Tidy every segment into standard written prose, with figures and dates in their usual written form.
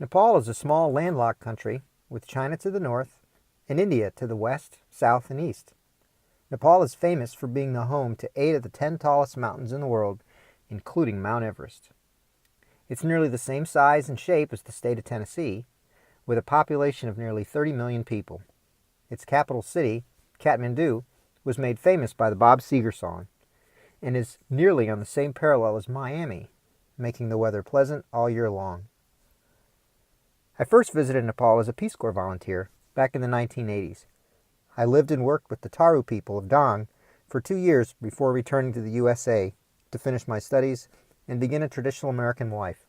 Nepal is a small landlocked country with China to the north and India to the west, south, and east. Nepal is famous for being the home to 8 of the 10 tallest mountains in the world, including Mount Everest. It's nearly the same size and shape as the state of Tennessee, with a population of nearly 30 million people. Its capital city, Kathmandu, was made famous by the Bob Seger song and is nearly on the same parallel as Miami, making the weather pleasant all year long. I first visited Nepal as a Peace Corps volunteer back in the 1980s. I lived and worked with the Taru people of Dang for 2 years before returning to the USA to finish my studies and begin a traditional American life.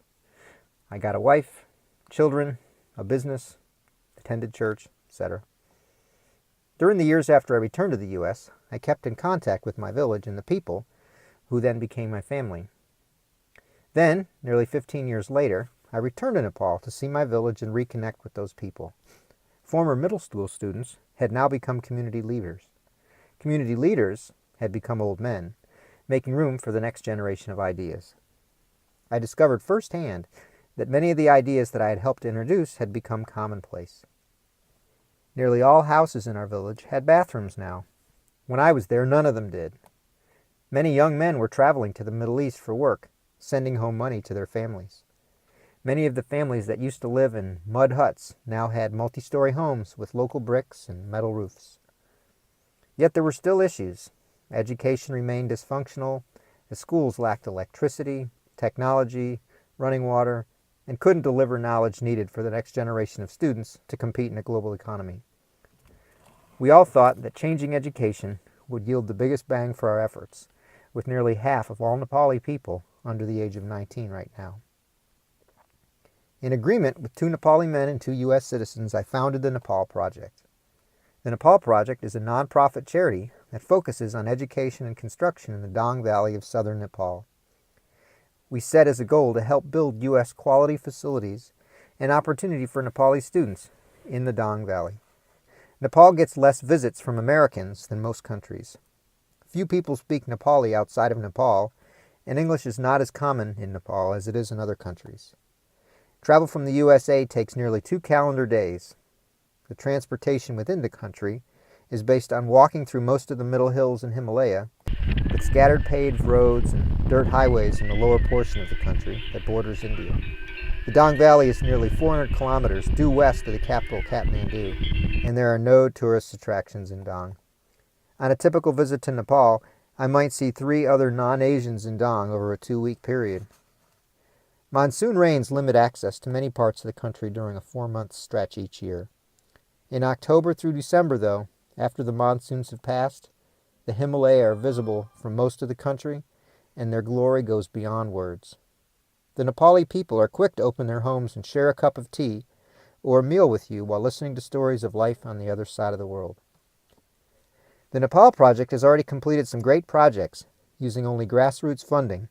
I got a wife, children, a business, attended church, etc. During the years after I returned to the U.S., I kept in contact with my village and the people, who then became my family. Then, nearly 15 years later, I returned to Nepal to see my village and reconnect with those people. Former middle school students had now become community leaders. Community leaders had become old men, making room for the next generation of ideas. I discovered firsthand that many of the ideas that I had helped introduce had become commonplace. Nearly all houses in our village had bathrooms now. When I was there, none of them did. Many young men were traveling to the Middle East for work, sending home money to their families. Many of the families that used to live in mud huts now had multi-story homes with local bricks and metal roofs. Yet there were still issues. Education remained dysfunctional, as schools lacked electricity, technology, running water, and couldn't deliver knowledge needed for the next generation of students to compete in a global economy. We all thought that changing education would yield the biggest bang for our efforts, with nearly half of all Nepali people under the age of 19 right now. In agreement with 2 Nepali men and 2 U.S. citizens, I founded the Nepal Project. The Nepal Project is a non-profit charity that focuses on education and construction in the Dang Valley of southern Nepal. We set as a goal to help build U.S. quality facilities and opportunity for Nepali students in the Dang Valley. Nepal gets less visits from Americans than most countries. Few people speak Nepali outside of Nepal, and English is not as common in Nepal as it is in other countries. Travel from the USA takes nearly 2 calendar days. The transportation within the country is based on walking through most of the middle hills in Himalaya, with scattered paved roads and dirt highways in the lower portion of the country that borders India. The Dang Valley is nearly 400 kilometers due west of the capital Kathmandu, and there are no tourist attractions in Dang. On a typical visit to Nepal, I might see 3 other non-Asians in Dang over a 2-week period. Monsoon rains limit access to many parts of the country during a 4-month stretch each year. In October through December, though, after the monsoons have passed, the Himalaya are visible from most of the country, and their glory goes beyond words. The Nepali people are quick to open their homes and share a cup of tea or a meal with you while listening to stories of life on the other side of the world. The Nepal Project has already completed some great projects using only grassroots funding.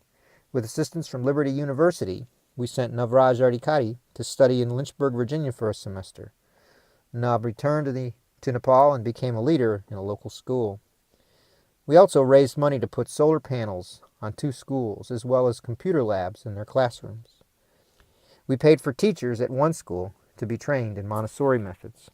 With assistance from Liberty University, we sent Navraj Adhikari to study in Lynchburg, Virginia for a semester. Nav returned to Nepal and became a leader in a local school. We also raised money to put solar panels on 2 schools, as well as computer labs in their classrooms. We paid for teachers at 1 school to be trained in Montessori methods.